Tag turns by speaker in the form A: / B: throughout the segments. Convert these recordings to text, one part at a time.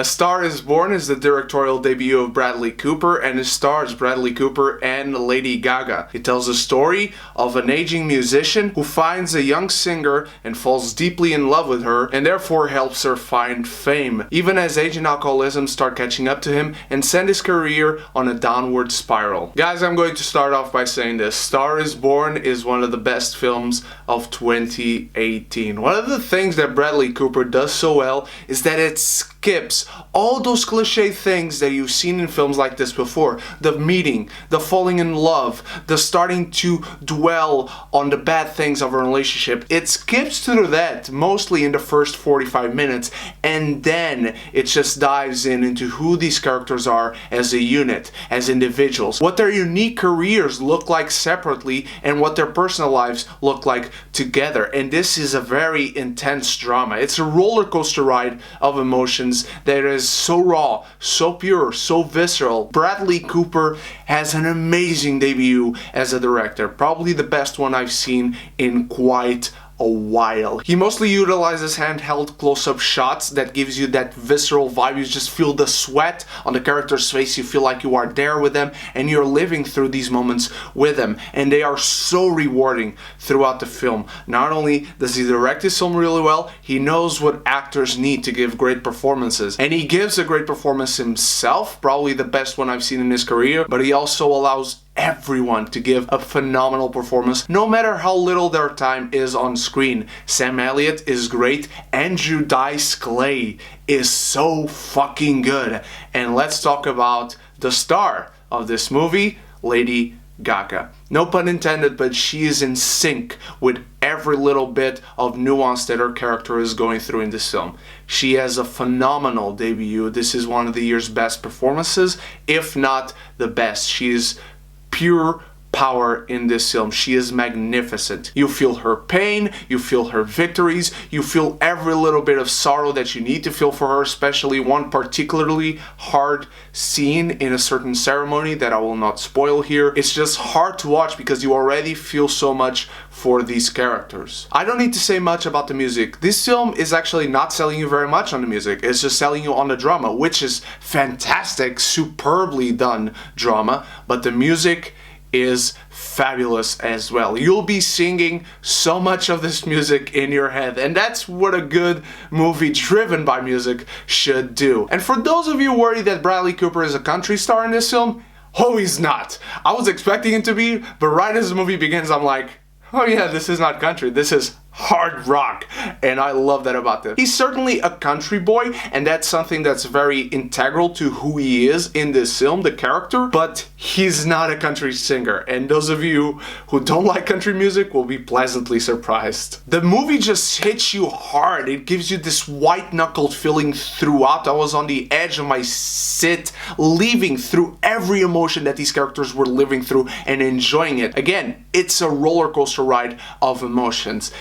A: A Star is Born is the directorial debut of Bradley Cooper, and it stars Bradley Cooper and Lady Gaga. It tells the story of an aging musician who finds a young singer and falls deeply in love with her, and therefore helps her find fame, even as age and alcoholism start catching up to him and send his career on a downward spiral. Guys, I'm going to start off by saying this. Star is Born is one of the best films of 2018. One of the things that Bradley Cooper does so well is that it skips all those cliche things that you've seen in films like this before. The meeting, the falling in love, the starting to dwell on the bad things of a relationship. It skips through that mostly in the first 45 minutes, and then it just dives into who these characters are as a unit, as individuals, what their unique careers look like separately, and what their personal lives look like together. And this is a very intense drama. It's a roller coaster ride of emotions that is so raw, so pure, so visceral. Bradley Cooper has an amazing debut as a director, probably the best one I've seen in quite a while. He mostly utilizes handheld close-up shots that gives you that visceral vibe. You just feel the sweat on the character's face. You feel like you are there with them and you're living through these moments with them, and they are so rewarding throughout the film. Not only does he direct this film really well, he knows what actors need to give great performances, and he gives a great performance himself, probably the best one I've seen in his career, but he also allows everyone to give a phenomenal performance, no matter how little their time is on screen. Sam Elliot is great. Andrew Dice Clay is so fucking good. And let's talk about the star of this movie, Lady Gaga. No pun intended, but she is in sync with every little bit of nuance that her character is going through in this film. She has a phenomenal debut. This is one of the year's best performances, if not the best. She is pure power in this film. She is magnificent. You feel her pain, you feel her victories, you feel every little bit of sorrow that you need to feel for her, especially one particularly hard scene in a certain ceremony that I will not spoil here. It's just hard to watch because you already feel so much for these characters. I don't need to say much about the music. This film is actually not selling you very much on the music. It's just selling you on the drama, which is fantastic, superbly done drama, but the music is fabulous as well. You'll be singing so much of this music in your head, and that's what a good movie driven by music should do. And for those of you worried that Bradley Cooper is a country star in this film, oh, he's not. I was expecting him to be, but right as the movie begins, I'm like, oh yeah, this is not country, this is hard rock, and I love that about this. He's certainly a country boy, and that's something that's very integral to who he is in this film, the character, but he's not a country singer, and those of you who don't like country music will be pleasantly surprised. The movie just hits you hard. It gives you this white-knuckled feeling throughout. I was on the edge of my seat, living through every emotion that these characters were living through and enjoying it. Again, it's a roller coaster ride of emotions.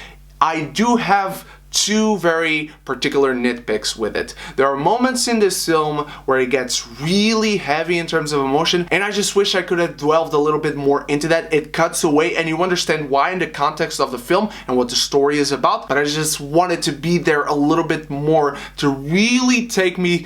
A: I do have two very particular nitpicks with it. There are moments in this film where it gets really heavy in terms of emotion, and I just wish I could have dwelled a little bit more into that. It cuts away and you understand why in the context of the film and what the story is about, but I just wanted to be there a little bit more to really take me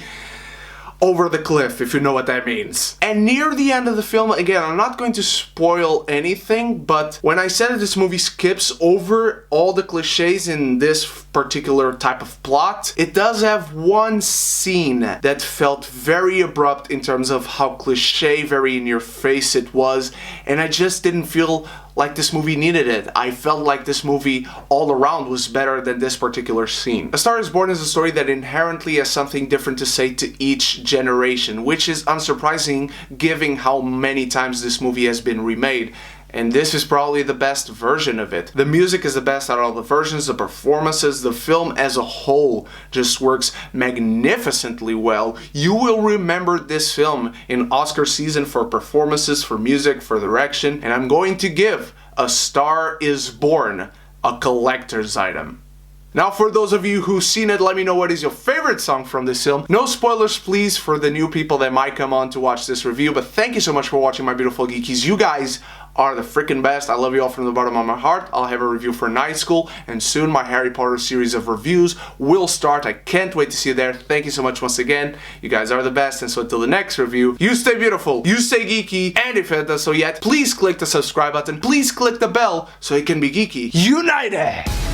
A: over the cliff, if you know what that means. And near the end of the film, again, I'm not going to spoil anything, but when I said that this movie skips over all the cliches in this particular type of plot, it does have one scene that felt very abrupt in terms of how cliche, very in your face it was, and I just didn't feel like this movie needed it. I felt like this movie all around was better than this particular scene. A Star is Born is a story that inherently has something different to say to each generation, which is unsurprising given how many times this movie has been remade. And this is probably the best version of it. The music is the best out of all the versions, the performances, the film as a whole just works magnificently well. You will remember this film in Oscar season for performances, for music, for direction, and I'm going to give A Star is Born a collector's item. Now, for those of you who've seen it, let me know what is your favorite song from this film. No spoilers, please, for the new people that might come on to watch this review, but thank you so much for watching, my beautiful geekies. You guys are the freaking best. I love you all from the bottom of my heart. I'll have a review for Night School, and soon my Harry Potter series of reviews will start. I can't wait to see you there. Thank you so much once again. You guys are the best, and so until the next review, you stay beautiful, you stay geeky, and if you haven't done so yet, please click the subscribe button, please click the bell so you can be geeky united!